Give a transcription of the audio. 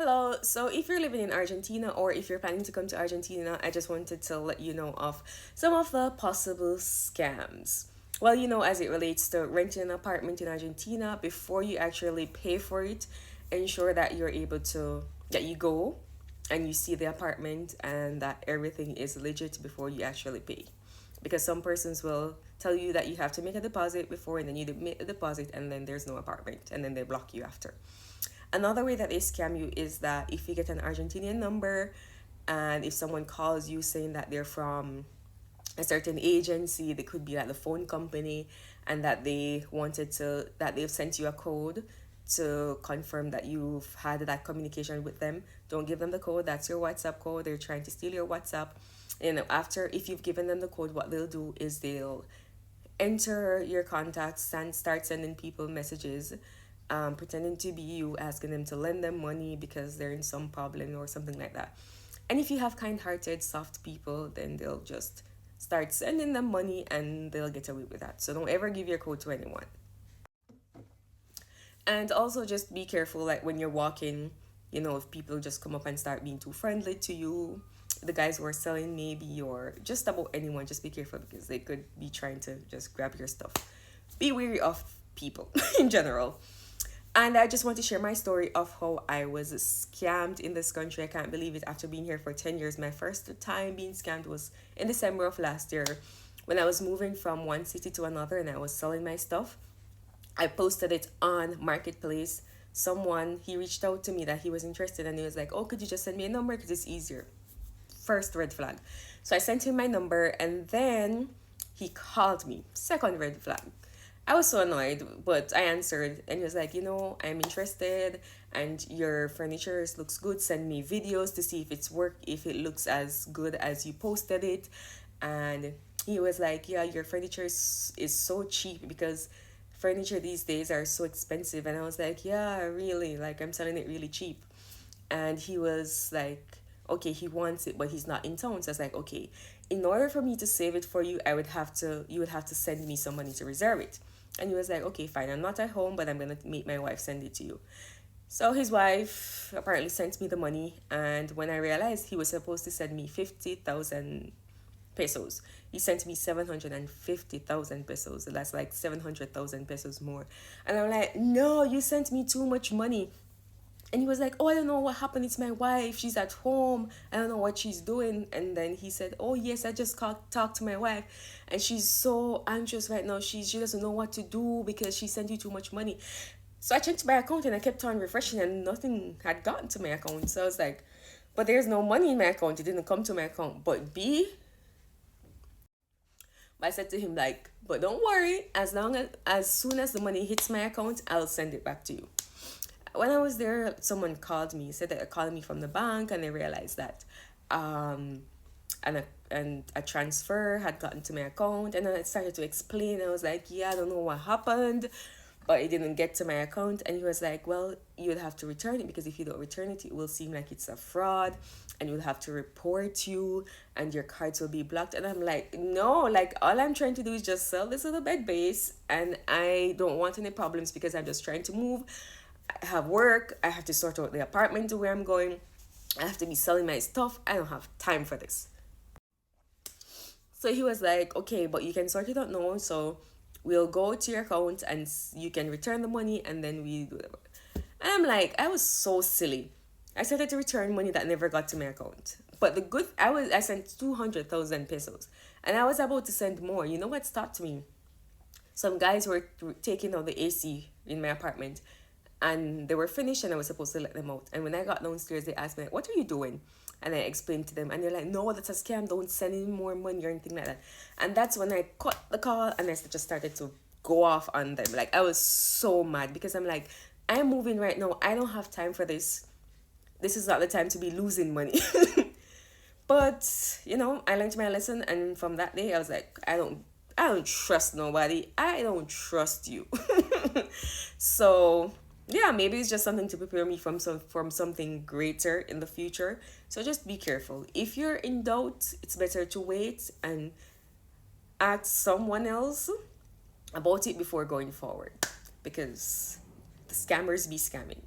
Hello. So, if you're living in Argentina or if you're planning to come to Argentina, I just wanted to let you know of some of the possible scams. Well, as it relates to renting an apartment in Argentina, before you actually pay for it, ensure that that you go and you see the apartment and that everything is legit before you actually pay. Because some persons will tell you that you have to make a deposit before, and then you make the deposit and then there's no apartment and then they block you after. Another way that they scam you is that if you get an Argentinian number and if someone calls you saying that they're from a certain agency, they could be like the phone company, and that they've sent you a code to confirm that you've had that communication with them. Don't give them the code. That's your WhatsApp code. They're trying to steal your WhatsApp. And after, if you've given them the code, what they'll do is they'll enter your contacts and start sending people messages, pretending to be you, asking them to lend them money because they're in some problem or something like that. And if you have kind hearted, soft people, then they'll just start sending them money and they'll get away with that. So don't ever give your code to anyone. And also just be careful, like when you're walking, if people just come up and start being too friendly to you, the guys who are selling maybe, or just about anyone, just be careful because they could be trying to just grab your stuff. Be wary of people in general. And I just want to share my story of how I was scammed in this country. I can't believe it. After being here for 10 years, my first time being scammed was in December of last year when I was moving from one city to another and I was selling my stuff. I posted it on Marketplace. He reached out to me that he was interested and he was like, oh, could you just send me a number because it's easier. First red flag. So I sent him my number and then he called me. Second red flag. I was so annoyed, but I answered and he was like, I'm interested and your furniture looks good. Send me videos to see if it looks as good as you posted it. And he was like, yeah, your furniture is so cheap because furniture these days are so expensive. And I was like, yeah, really, like I'm selling it really cheap. And he was like, okay, he wants it, but he's not in town. So I was like, okay, in order for me to save it for you, you would have to send me some money to reserve it. And he was like, okay, fine, I'm not at home, but I'm going to make my wife send it to you. So his wife apparently sent me the money. And when I realized he was supposed to send me 50,000 pesos, he sent me 750,000 pesos. So that's like 700,000 pesos more. And I'm like, no, you sent me too much money. And he was like, oh, I don't know what happened. It's my wife. She's at home. I don't know what she's doing. And then he said, oh, yes, I just talked to my wife. And she's so anxious right now. She doesn't know what to do because she sent you too much money. So I checked my account and I kept on refreshing and nothing had gotten to my account. So I was like, but there's no money in my account. It didn't come to my account. But I said to him, like, but don't worry. As soon as the money hits my account, I'll send it back to you. When I was there, someone called me, said that they're calling me from the bank, and they realized that and a transfer had gotten to my account. And then I started to explain. I was like, yeah, I don't know what happened, but it didn't get to my account. And he was like, well, you'll have to return it because if you don't return it, it will seem like it's a fraud and you'll have to report you and your cards will be blocked. And I'm like, no, like all I'm trying to do is just sell this little bed base and I don't want any problems because I'm just trying to move. I have work. I have to sort out the apartment to where I'm going. I have to be selling my stuff. I don't have time for this. So he was like, okay, but you can sort it out now. So we'll go to your account and you can return the money and then we do it. And I'm like, I was so silly. I started to return money that never got to my account. But I sent 200,000 pesos and I was about to send more. You know what stopped me? Some guys were taking out the AC in my apartment and they were finished and I was supposed to let them out. And when I got downstairs, they asked me, like, what are you doing? And I explained to them and they're like, no, that's a scam. Don't send any more money or anything like that. And that's when I cut the call and I just started to go off on them. Like, I was so mad because I'm like, I'm moving right now. I don't have time for this. This is not the time to be losing money. But, I learned my lesson. And from that day, I was like, I don't trust nobody. I don't trust you. So yeah, maybe it's just something to prepare me from something greater in the future. So just be careful. If you're in doubt, it's better to wait and ask someone else about it before going forward because the scammers be scamming.